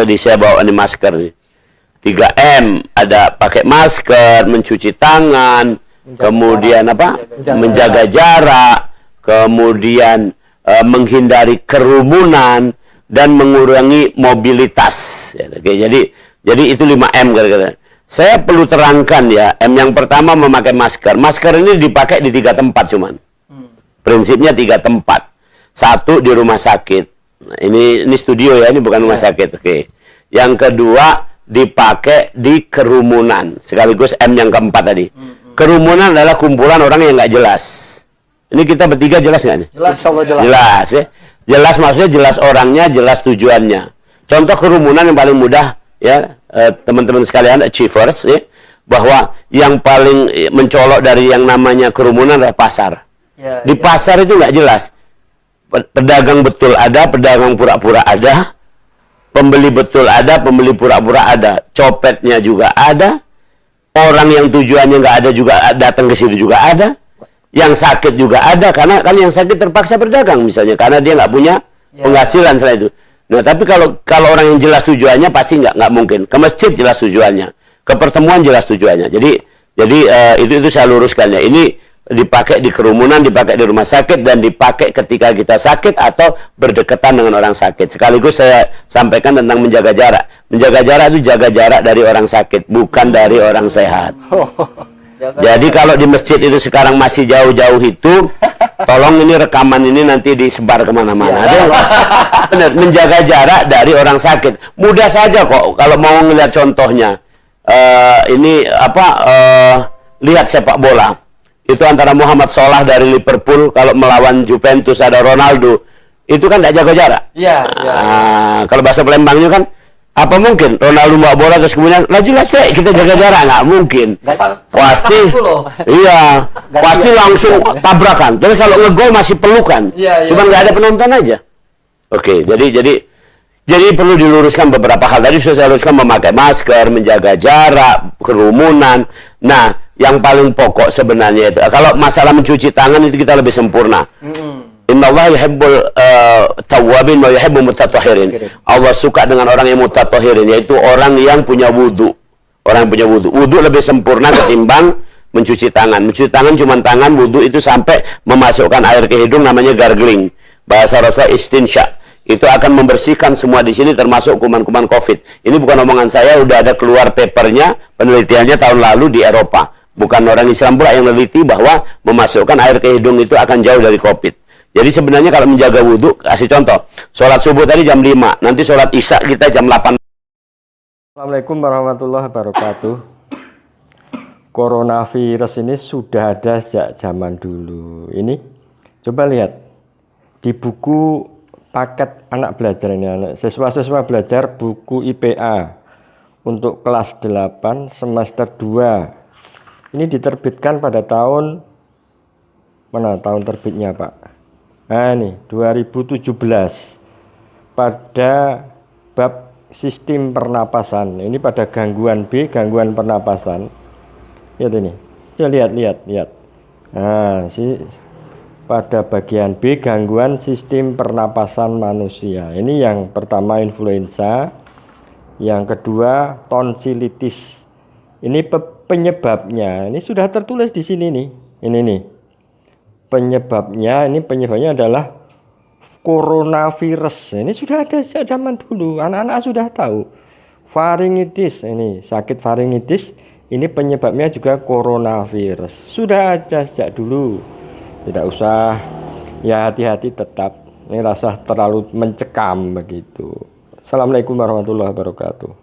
tadi saya bawa ini masker nih. 3M, ada pakai masker, mencuci tangan, kemudian menjaga jarak, kemudian menghindari kerumunan dan mengurangi mobilitas. Oke, jadi itu 5M kira-kira. Saya perlu terangkan ya, M yang pertama memakai masker. Masker ini dipakai di 3 tempat cuman. Prinsipnya 3 tempat. 1 di rumah sakit. Nah, ini studio ya, ini bukan rumah sakit. Oke. Yang kedua dipakai di kerumunan, sekaligus M yang keempat tadi. Kerumunan adalah kumpulan orang yang nggak jelas. Ini kita bertiga jelas nggak nih? Jelas, jelas. Jelas ya. Jelas maksudnya jelas orangnya, jelas tujuannya. Contoh kerumunan yang paling mudah ya, teman-teman sekalian, achievers ya, bahwa yang paling mencolok dari yang namanya kerumunan adalah pasar. Di pasar itu nggak jelas. Pedagang betul ada, pedagang pura-pura ada. Pembeli betul ada, pembeli pura-pura ada, copetnya juga ada, orang yang tujuannya nggak ada juga datang ke situ juga ada, yang sakit juga ada, karena kan yang sakit terpaksa berdagang misalnya, karena dia nggak punya penghasilan setelah itu. Nah, tapi kalau orang yang jelas tujuannya pasti nggak mungkin. Ke masjid jelas tujuannya, ke pertemuan jelas tujuannya. Jadi itu saya luruskan ya. Ini dipakai di kerumunan, dipakai di rumah sakit, dan dipakai ketika kita sakit atau berdekatan dengan orang sakit. Sekaligus saya sampaikan tentang menjaga jarak. Menjaga jarak itu jaga jarak dari orang sakit, bukan dari orang sehat. Jadi kalau di masjid itu sekarang masih jauh-jauh itu, tolong ini rekaman ini nanti disebar kemana-mana. Benar, menjaga jarak dari orang sakit. Mudah saja kok kalau mau ngelihat contohnya. Lihat sepak bola. Itu antara Muhammad Salah dari Liverpool kalau melawan Juventus, ada Ronaldo, itu kan tidak jaga jarak. Kalau bahasa Palembangnya kan, apa mungkin Ronaldo bawa bola terus kemudian laju cek kita jaga jarak? Nggak mungkin. Pasti, pasti langsung tabrakan. Terus kalau ngegol masih pelukan, cuma nggak ada penonton aja. Oke, jadi perlu diluruskan beberapa hal. Tadi sudah saya luruskan, memakai masker, menjaga jarak, kerumunan. Nah, yang paling pokok sebenarnya itu, kalau masalah mencuci tangan itu kita lebih sempurna. Innallaha yuhibbul tawwabin wa yuhibbul mutatahhirin. Allah suka dengan orang yang mutatahhirin, yaitu orang yang punya wudu. Orang yang punya wudu. Wudu lebih sempurna ketimbang mencuci tangan. Mencuci tangan cuma tangan, wudu itu sampai memasukkan air ke hidung, namanya gargling. Bahasa Rasulullah istinsya. Itu akan membersihkan semua di sini termasuk kuman-kuman COVID. Ini bukan omongan saya, udah ada keluar papernya, penelitiannya tahun lalu di Eropa. Bukan orang Islam pula yang meneliti bahwa memasukkan air ke hidung itu akan jauh dari COVID. Jadi sebenarnya kalau menjaga wudhu, kasih contoh. Sholat subuh tadi jam 5, nanti sholat isya kita jam 8. Assalamualaikum warahmatullahi wabarakatuh. Coronavirus ini sudah ada sejak zaman dulu. Ini coba lihat di buku paket anak belajar ini, siswa-siswa belajar buku IPA untuk kelas 8 semester 2. Ini diterbitkan pada tahun mana, tahun terbitnya Pak? Nah ini 2017 pada bab sistem pernapasan. Ini pada gangguan B, gangguan pernapasan. Lihat ini, coba lihat. Nah, pada bagian B, gangguan sistem pernapasan manusia. Ini yang pertama influenza, yang kedua tonsilitis. Ini penyebabnya, ini sudah tertulis di sini nih. Ini nih. Penyebabnya adalah coronavirus. Ini sudah ada sejak zaman dulu. Anak-anak sudah tahu. Faringitis, ini sakit faringitis, ini penyebabnya juga coronavirus. Sudah ada sejak dulu. Tidak usah, ya hati-hati tetap. Ini rasa terlalu mencekam begitu. Assalamualaikum warahmatullahi wabarakatuh.